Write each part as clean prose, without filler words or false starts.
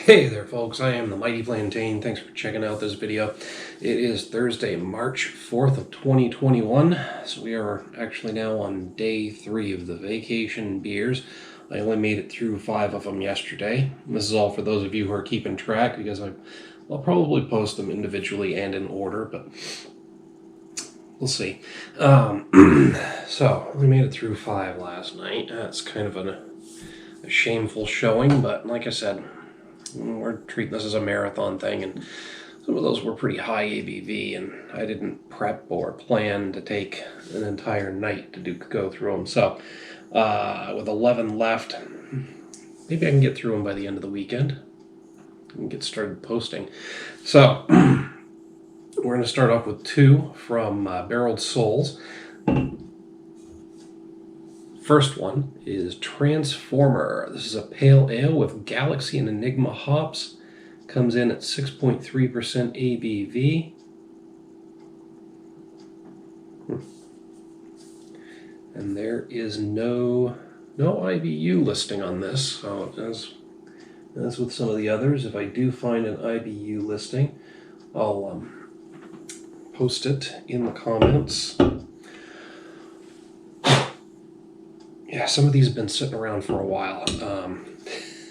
Hey there folks, I am the Mighty Plantain. Thanks for checking out this video. It is Thursday, March 4th of 2021. So we are actually now on day 3 of the vacation beers. I only made it through 5 of them yesterday. This is all for those of you who are keeping track because I'll probably post them individually and in order, but we'll see. So we made it through 5 last night. That's kind of a shameful showing, but like I said, we're treating this as a marathon thing, and some of those were pretty high ABV, and I didn't prep or plan to take an entire night to go through them. So with 11 left, maybe I can get through them by the end of the weekend and get started posting. So we're going to start off with 2 from Barreled Souls. First one is Transformer. This is a pale ale with Galaxy and Enigma hops. Comes in at 6.3% ABV. And there is no IBU listing on this, so as with some of the others, if I do find an IBU listing, I'll post it in the comments. Yeah, some of these have been sitting around for a while.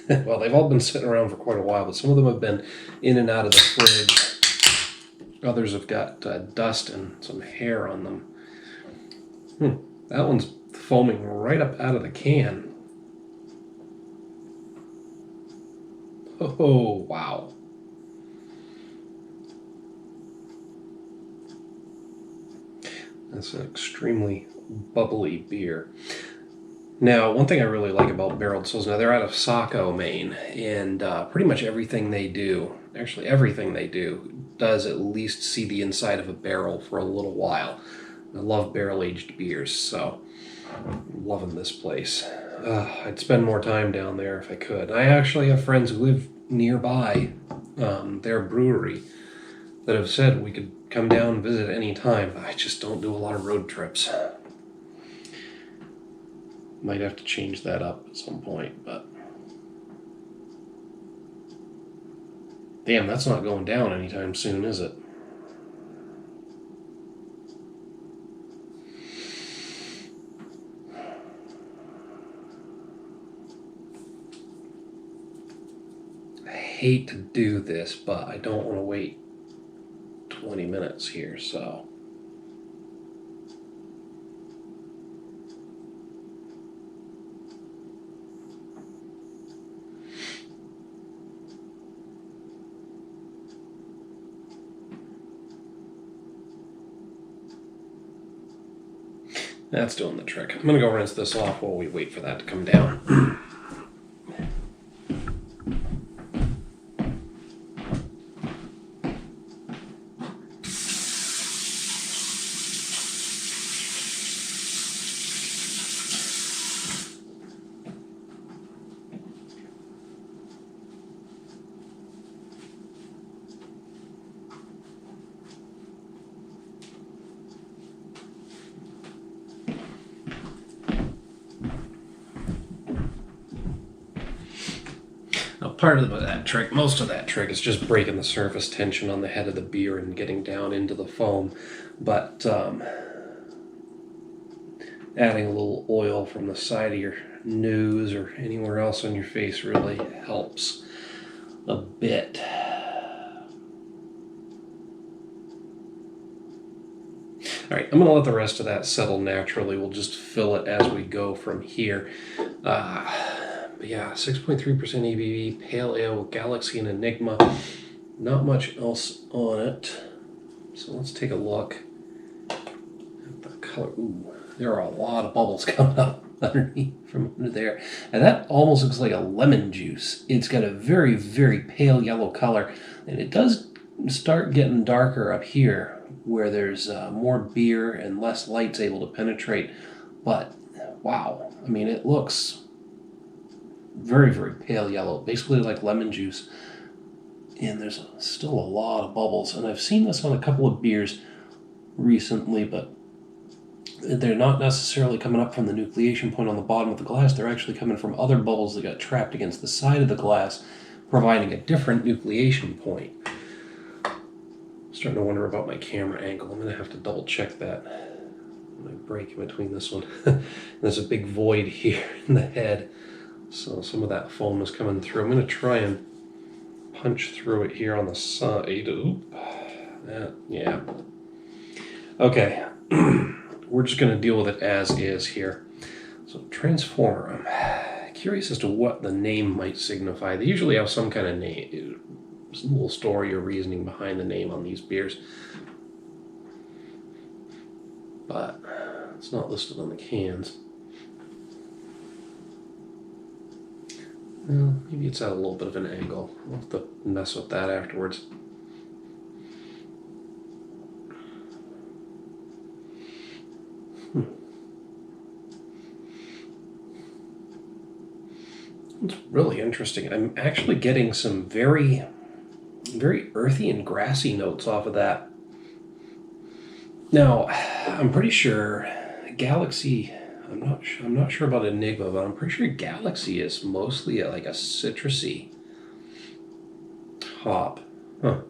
Well, they've all been sitting around for quite a while, but some of them have been in and out of the fridge. Others have got dust and some hair on them. That one's foaming right up out of the can. Oh, wow. That's an extremely bubbly beer. Now, one thing I really like about Barreled Souls, now they're out of Saco, Maine, and pretty much everything they do, actually everything they do, does at least see the inside of a barrel for a little while. I love barrel-aged beers, so I'm loving this place. I'd spend more time down there if I could. I actually have friends who live nearby their brewery that have said we could come down and visit any time. I just don't do a lot of road trips. Might have to change that up at some point, but damn, that's not going down anytime soon, is it? I hate to do this, but I don't want to wait 20 minutes here, so that's doing the trick. I'm going to go rinse this off while we wait for that to come down. Part of that trick, most of that trick, is just breaking the surface tension on the head of the beer and getting down into the foam. But adding a little oil from the side of your nose or anywhere else on your face really helps a bit. All right, I'm going to let the rest of that settle naturally. We'll just fill it as we go from here. But yeah, 6.3% ABV, pale ale with Galaxy and Enigma. Not much else on it. So let's take a look at the color. Ooh, there are a lot of bubbles coming up underneath from under there. And that almost looks like a lemon juice. It's got a very, very pale yellow color. And it does start getting darker up here where there's more beer and less light's able to penetrate. But wow, I mean, it looks very, very pale yellow, basically like lemon juice. And there's still a lot of bubbles. And I've seen this on a couple of beers recently, but they're not necessarily coming up from the nucleation point on the bottom of the glass. They're actually coming from other bubbles that got trapped against the side of the glass providing a different nucleation point. Starting to wonder about my camera angle. I'm going to have to double check that. My break in between this one. There's a big void here in the head, so some of that foam is coming through. I'm going to try and punch through it here on the side. Oop. Yeah. Okay. We're just going to deal with it as is here. So Transformer. I'm curious as to what the name might signify. They usually have some kind of name, some little story or reasoning behind the name on these beers, but it's not listed on the cans. Well, maybe it's at a little bit of an angle. We'll have to mess with that afterwards. It's really interesting. I'm actually getting some very, very earthy and grassy notes off of that. Now, I'm pretty sure Galaxy, I'm not sure about Enigma, but I'm pretty sure Galaxy is mostly like a citrusy hop. Huh.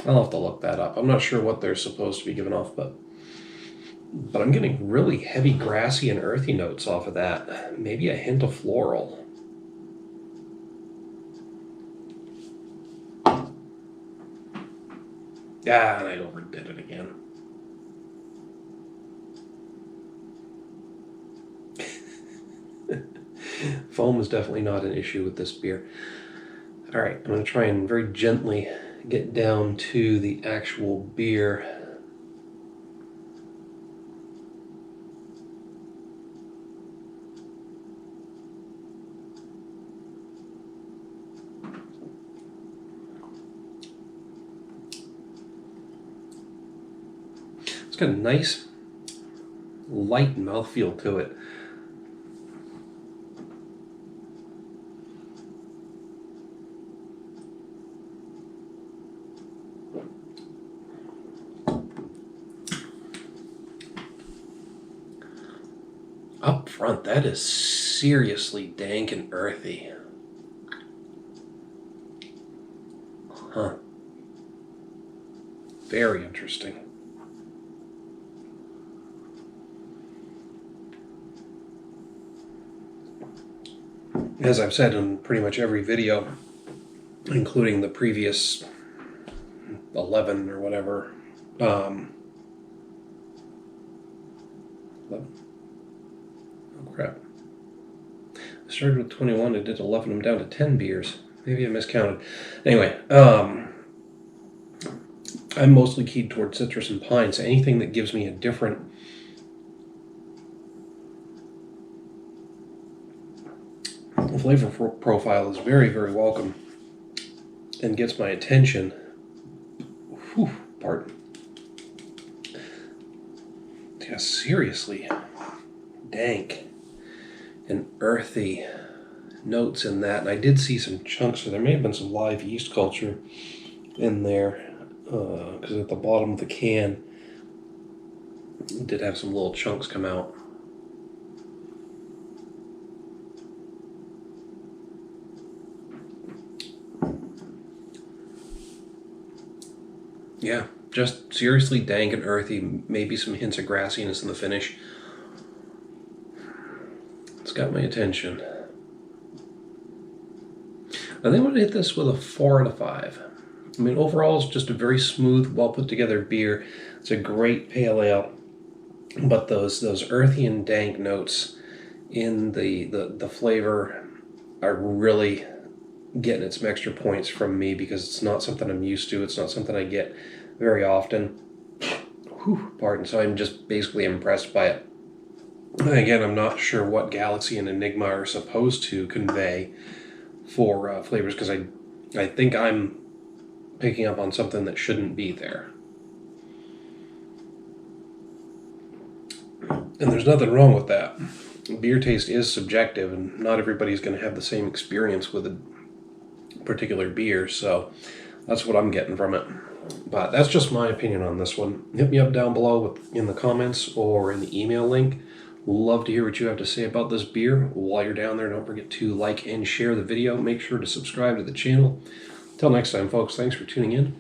I'll have to look that up. I'm not sure what they're supposed to be giving off, but I'm getting really heavy grassy and earthy notes off of that. Maybe a hint of floral. Yeah, and I overdid it again. Foam is definitely not an issue with this beer. All right, I'm going to try and very gently get down to the actual beer. It's got a nice light mouthfeel to it. Up front, that is seriously dank and earthy. Huh. Very interesting. As I've said in pretty much every video, including the previous 11 or whatever, 11? Oh crap. I started with 21, I did 11, I'm down to 10 beers. Maybe I miscounted. Anyway, I'm mostly keyed toward citrus and pine, so anything that gives me a different flavor profile is very, very welcome and gets my attention. Whew, pardon. Yeah, seriously dank and earthy notes in that. And I did see some chunks, so there may have been some live yeast culture in there, because at the bottom of the can it did have some little chunks come out. Yeah, just seriously dank and earthy, maybe some hints of grassiness in the finish. It's got my attention. I think I'm going to hit this with a 4 out of 5. I mean, overall, it's just a very smooth, well put together beer. It's a great pale ale, but those earthy and dank notes in the flavor are really getting its extra points from me, because it's not something I'm used to. It's not something I get very often. Whew, pardon. So I'm just basically impressed by it. And again, I'm not sure what Galaxy and Enigma are supposed to convey for flavors, because I think I'm picking up on something that shouldn't be there. And there's nothing wrong with that. Beer taste is subjective, and not everybody's going to have the same experience with a particular beer, so that's what I'm getting from it. But that's just my opinion on this one. Hit me up down below in the comments or in the email link Love to hear what you have to say about this beer. While you're down there, don't forget to like and share the video. Make sure to subscribe to the channel. Until next time, folks, thanks for tuning in.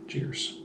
Cheers.